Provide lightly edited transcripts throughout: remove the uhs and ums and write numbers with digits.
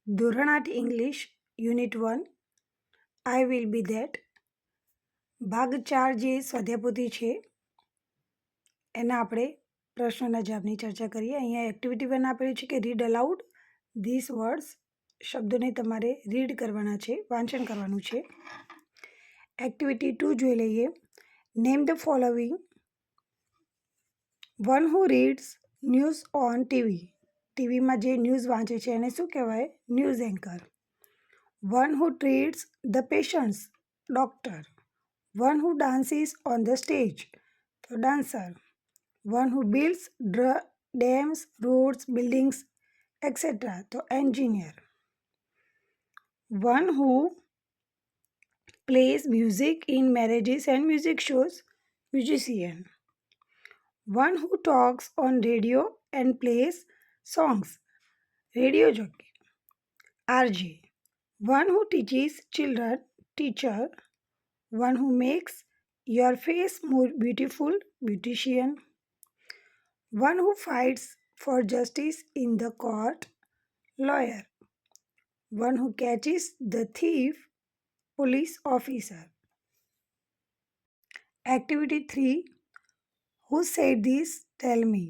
ધોરણ 8 English unit 1 I will be that ભાગ 4 જે સ્વાધ્યાયપોથી છે એના આપણે પ્રશ્નોના જવાબની ચર્ચા કરીએ. અહીંયા એક્ટિવિટી 1 આપેલી છે કે રીડ અલાઉડ ધીસ વર્ડ્સ, શબ્દોને તમારે રીડ કરવાના છે, વાંચન કરવાનું છે. એક્ટિવિટી 2 જોઈ લઈએ. Name the following. One who reads news on TV. ટીવીમાં જે ન્યૂઝ વાંચે છે એને શું કહેવાય? News anchor. One who treats the patients, doctor. One who dances on the stage, the dancer. One who builds dams, roads, buildings, etc., the engineer. One who plays music in marriages and music shows, musician. One who talks on radio and plays songs, radio jockey, RJ. One who teaches children, teacher. One who makes your face more beautiful, beautician. One who fights for justice in the court, lawyer. One who catches the thief, police officer. Activity 3. Who said this? Tell me.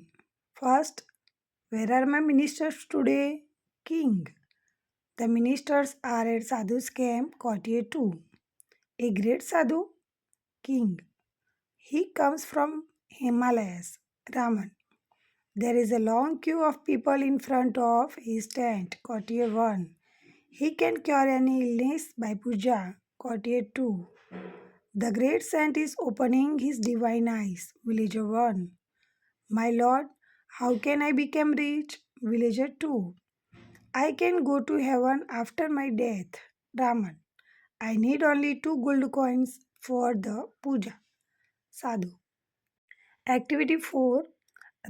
First, where are my ministers today? King. The ministers are at Sadhu's camp, courtier 2. A great sadhu? King. He comes from Himalayas, Raman. There is a long queue of people in front of his tent, courtier 1. He can cure any illness by puja, courtier 2. The great saint is opening his divine eyes, villager 1. My lord, how can I become rich? Villager 2. I can go to heaven after my death, Raman. I need only 2 gold coins for the puja, Sadhu. Activity 4.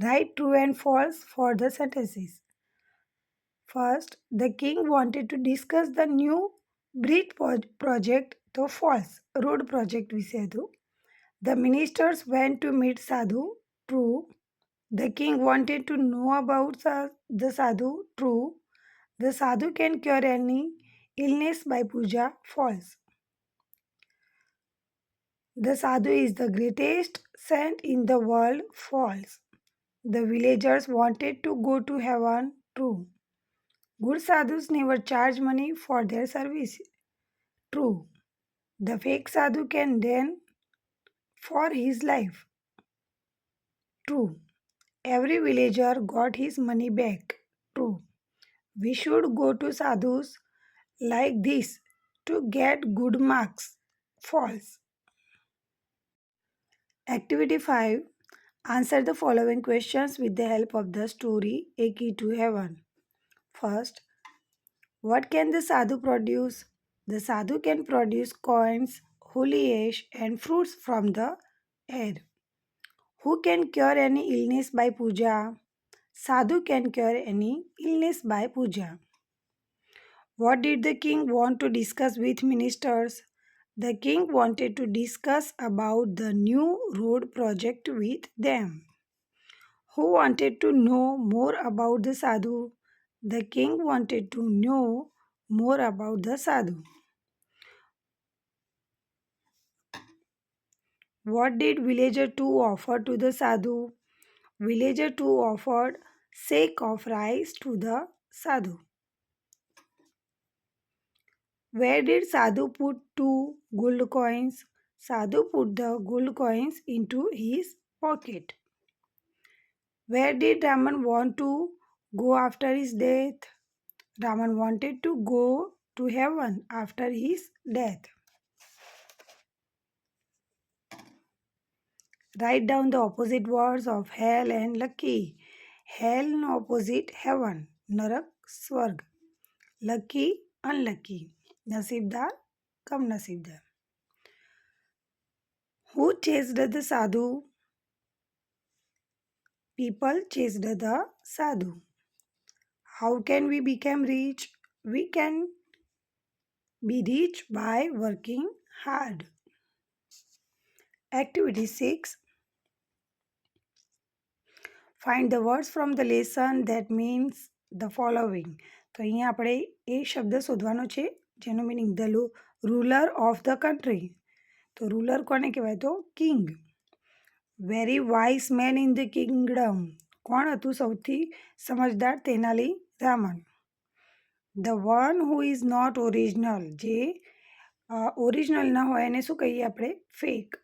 Write true and false for the sentences. First, the king wanted to discuss the new bridge project, તો false. Road project વિશે હતું. The ministers went to meet Sadhu, true. The king wanted to know about the Sadhu, true. The Sadhu can cure any illness by puja, false. The Sadhu is the greatest saint in the world, false. The villagers wanted to go to heaven, true. Good sadhus never charge money for their service, true. The fake sadhu can then for his life, true. Every villager got his money back, true. We should go to sadhus like this to get good marks, false. Activity 5. Answer the following questions with the help of the story A Key to Heaven. First, what can the sadhu produce? The sadhu can produce coins, holy ash, and fruits from the air. Who can cure any illness by puja? Sadhu can cure any illness by puja. What did the king want to discuss with ministers? The king wanted to discuss about the new road project with them. Who wanted to know more about the sadhu? The king wanted to know more about the sadhu. What did villager 2 offer to the sadhu? Villager 2 offered sack of rice to the sadhu. Where did sadhu put 2 gold coins? Sadhu put the gold coins into his pocket. Where did Raman want to go after his death? Raman wanted to go to heaven after his death. Write down the opposite words of hell and lucky. Hell no opposite heaven. Narak, Swarg. Lucky, unlucky. Nasibdar, kam nasibdar. Who chased the sadhu? People chased the sadhu. How can we become rich? We can be rich by working hard. Activity 6. Find the words from the lesson that means the following. તો અહીંયા આપણે એ શબ્દ શોધવાનો છે જેનો meaning the ruler of the country. તો ruler કોને કહેવાય? તો king. Very wise man in the kingdom. કોણ હતું સૌથી સમજદાર? Tenali Raman. The one who is not original. જે ઓરિજિનલ ન હોય એને શું કહીએ આપણે? Fake.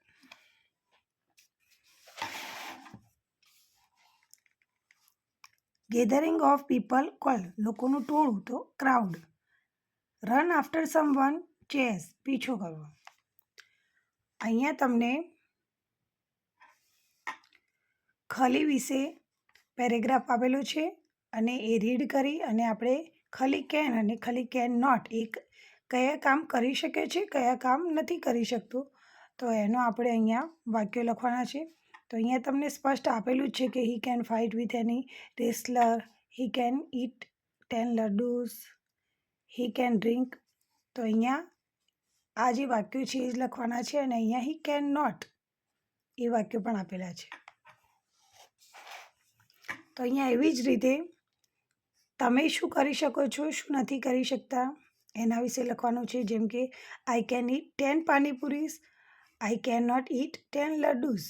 Gathering of people call. લોકોનું ટોળું તો crowd. Run after someone. Chase. પીછો કરવો. અહીંયા તમને ખલી વિશે પેરેગ્રાફ આપેલો છે અને એ રીડ કરી અને આપણે ખલી કેન અને ખલી કેન નોટ એક કયા કામ કરી શકે છે, કયા કામ નથી કરી શકતું, તો એનો આપણે અહીંયા વાક્યો લખવાના છે. તો અહીંયા તમને સ્પષ્ટ આપેલું જ છે કે he can fight with any wrestler, he can eat 10 laddus, he can drink. તો અહીંયા આ જે વાક્યો છે એ જ લખવાના છે અને અહીંયા હી કેન નોટ એ વાક્યો પણ આપેલા છે. તો અહીંયા એવી જ રીતે તમે શું કરી શકો છો, શું નથી કરી શકતા એના વિશે લખવાનું છે. જેમ કે I can eat 10 panipuris, I can not eat 10 laddus.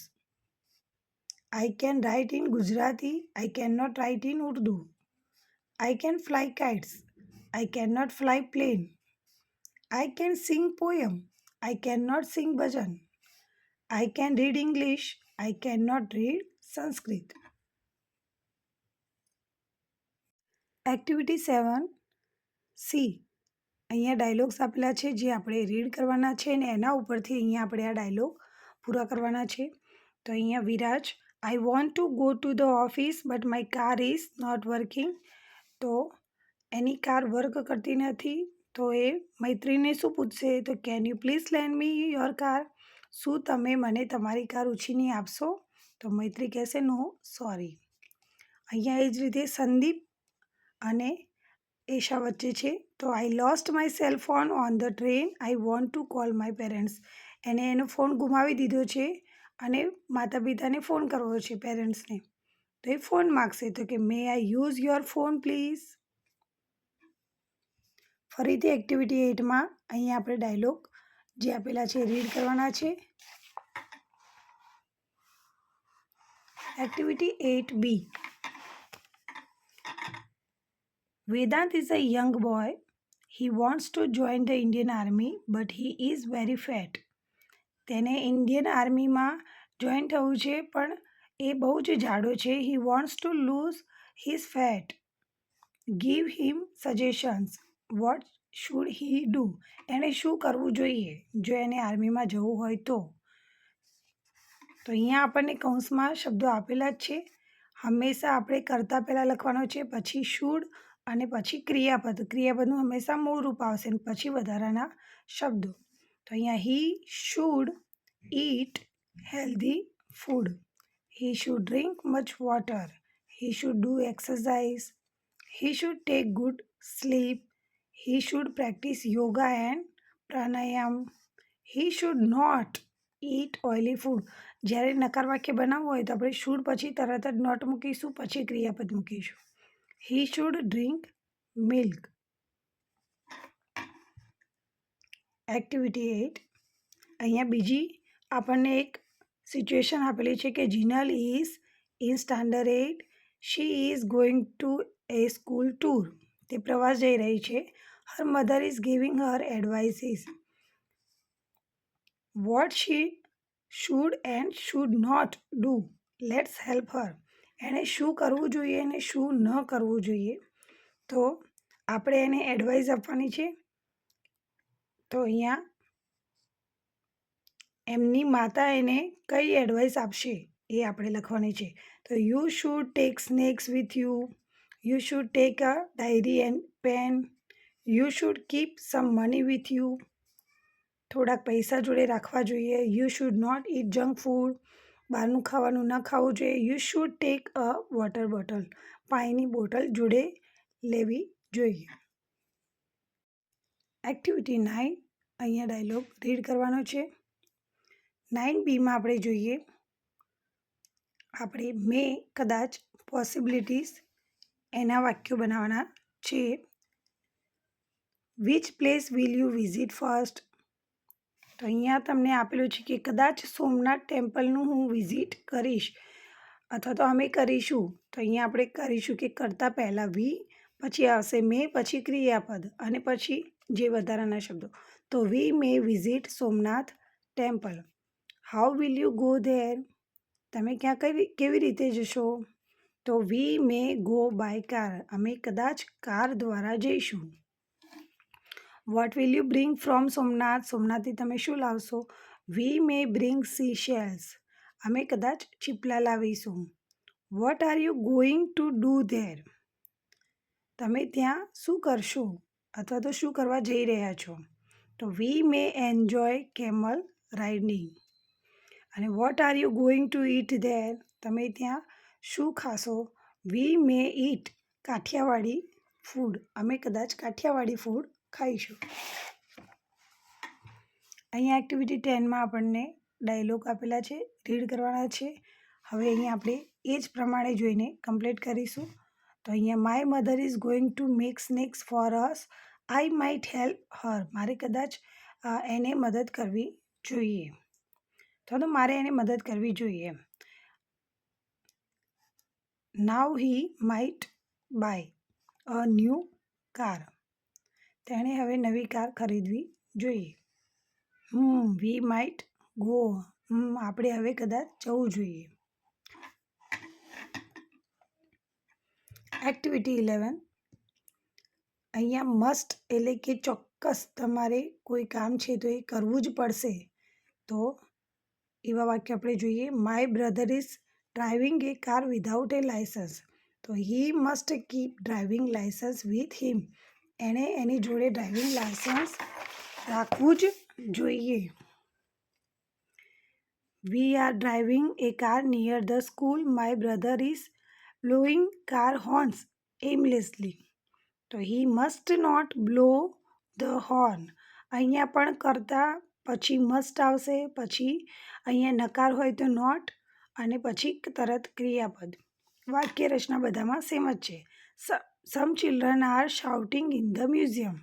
I can write in Gujarati, I can not write in Urdu. I can fly kites, I can not fly plane. I can sing poem, I can not sing bhajan. I can read English, I can not read Sanskrit. Activity 7C. અહીંયા dialogues આપેલા છે જે આપણે read કરવાના છે અને એના ઉપરથી અહીંયા આપણે આ ડાયલોગ પૂરા કરવાના છે. તો અહીંયા Viraj, I want to go to the office but my car is not working. તો એની કાર વર્ક કરતી નથી. તો એ મૈત્રીને શું પૂછશે? તો can you please land me your car. શું તમે મને તમારી કાર ઉછીની આપશો? તો મૈત્રી કહેશે નો સોરી. અહીંયા એ જ રીતે સંદીપ અને એશા વચ્ચે છે. તો I lost my cell phone on the train, I want to call my parents. એને એનો ફોન ગુમાવી દીધો છે અને માતા પિતાને ફોન કરવો છે, પેરેન્ટ્સને. તો એ ફોન માગશે. તો કે may I use your phone please. ફરીથી એક્ટિવિટી 8માં અહીંયા આપણે ડાયલોગ જે આપેલા છે રીડ કરવાના છે. Activity 8B. Vedant is a young boy. He wants to join the Indian Army, but he is very fat. તેને ઇન્ડિયન આર્મીમાં જોઈન થવું છે પણ એ બહુ જ જાડો છે. He wants to lose his fat. Give him suggestions. What should he do? એણે શું કરવું જોઈએ જો એને આર્મીમાં જવું હોય તો? તો અહીંયા આપણને કૌંસમાં શબ્દો આપેલા જ છે. હંમેશા આપણે કરતાં પહેલાં લખવાનો છે, પછી શુડ અને પછી ક્રિયાપદ. ક્રિયાપદનું હંમેશા મૂળ રૂપ આવશે અને પછી વધારાના શબ્દો. તો અહીંયા he should eat healthy food. He should drink much water. He should do exercise. He should take good sleep. He should practice yoga and pranayam. He should not eat oily food. જ્યારે નકાર વાક્ય બનાવવું હોય તો આપણે should પછી તરત જ not મૂકીશું, પછી ક્રિયાપદ મૂકીશું. He should drink milk. Activity 8. અહીંયા બીજી આપણને એક સિચ્યુએશન આપેલી છે કે Jinal is in standard 8. She is going to a school tour. તે પ્રવાસ જઈ રહી છે. Her mother is giving her advices. What she should and should not do. Let's help her. એણે શું કરવું જોઈએ અને શું ન કરવું જોઈએ. તો આપણે એને એડવાઇસ આપવાની છે. તો અહીંયા એમની માતા એને કઈ એડવાઇસ આપશે એ આપણે લખવાની છે. તો you should take snacks with you. You should take a diary and pen. You should keep some money with you. થોડાક પૈસા જોડે રાખવા જોઈએ. You should not eat junk food. બહારનું ખાવાનું ન ખાવું જોઈએ. You should take a water bottle. પાણીની બોટલ જોડે લેવી જોઈએ. એક્ટિવિટી 9. અહીંયા ડાયલોગ રીડ કરવાનો છે. 9Bમાં આપણે જોઈએ, આપણે મે કદાચ પોસિબિલિટીઝ એના વાક્યો બનાવવાના છે. Which place will you visit first? તો અહીંયા તમને આપેલું છે કે કદાચ સોમનાથ ટેમ્પલનું હું વિઝિટ કરીશ અથવા તો અમે કરીશું. તો અહીંયા આપણે કરીશું કે કરતાં પહેલાં વી, પછી આવશે મે, પછી ક્રિયાપદ અને પછી જે વધારાના શબ્દો. તો we may visit Somnath temple. How will you go there? તમે ક્યાં કેવી રીતે જશો? તો we may go by car. અમે કદાચ કાર દ્વારા જઈશું. What will you bring from Somnath? સોમનાથથી તમે શું લાવશો? We may bring sea shells. અમે કદાચ ચીપલા લાવીશું. What are you going to do there? તમે ત્યાં શું કરશો અથવા તો શું કરવા જઈ રહ્યા છો? તો we May enjoy camel riding. અને vote are you going two it there? તમે ત્યાં શું ખાશો? વી મે ઇટ કાઠિયાવાડી ફૂડ. અમે કદાચ કાઠિયાવાડી ફૂડ ખાઈશું. અહીંયા એક્ટિવિટી 10માં આપણને ડાયલોગ આપેલા છે, રીડ કરવાના છે. હવે અહીંયા આપણે એ જ પ્રમાણે જોઈને કમ્પ્લીટ કરીશું. તો અહીંયા my mother is going to make snacks for us. I might help her. મારે કદાચ એને મદદ કરવી જોઈએ. તો મારે એને મદદ કરવી જોઈએ. Now he might buy a new car. તેણે હવે નવી કાર ખરીદવી જોઈએ. We might go. આપણે હવે કદાચ જવું જોઈએ. એક્ટિવિટી 11. અહીંયા મસ્ટ એટલે કે ચોક્કસ તમારે કોઈ કામ છે તો એ કરવું જ પડશે. તો એવા વાક્ય આપણે જોઈએ. My brother is driving a car without a licence. તો he must keep driving licence with him. એણે એની જોડે ડ્રાઇવિંગ લાયસન્સ રાખવું જ જોઈએ. We are driving a car near the school. My brother is blowing car horns aimlessly. તો he must not blow the horn. અહીંયા પણ કરતાં પછી મસ્ટ આવશે, પછી અહીંયા નકાર હોય તો નોટ અને પછી તરત ક્રિયાપદ. વાક્ય રચના બધામાં સેમ જ છે. Some children are shouting in the museum.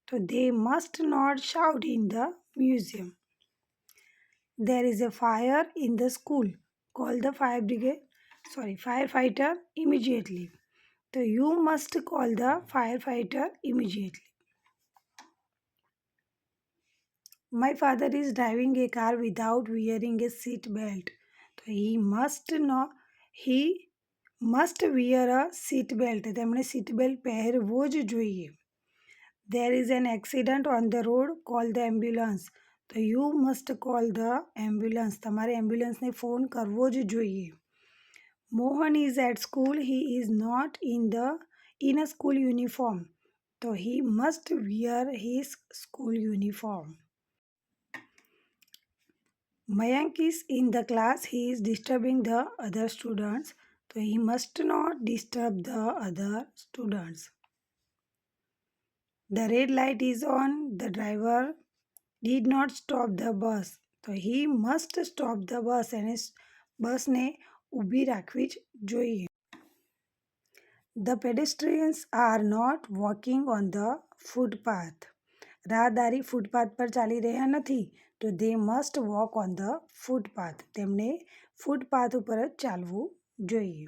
તો they must not shout in the museum. There is a fire in the school. Call the firefighter immediately. So you must call the firefighter immediately. My father is driving a car without wearing a seat belt. So he must wear a seat belt. તેમણે seat belt પહેરવો જ જોઈએ. There is an accident on the road. Call the ambulance. તો you must call the ambulance. તમારે એમ્બ્યુલન્સને phone કરવો જ જોઈએ. Mohan is at school. He is not in a school uniform. તો he must wear his school uniform. Mayank is in the class. He is disturbing the other students. તો he must not disturb the other students. The red light is on. The driver did not stop the bus. તો he must stop the bus. એને બસને ઊભી રાખવી જ જોઈએ. The pedestrians are not walking on the footpath. રાહદારી footpath પર ચાલી રહ્યા નથી. તો they must walk on the footpath. તેમણે ફૂટપાથ ઉપર જ ચાલવું જોઈએ.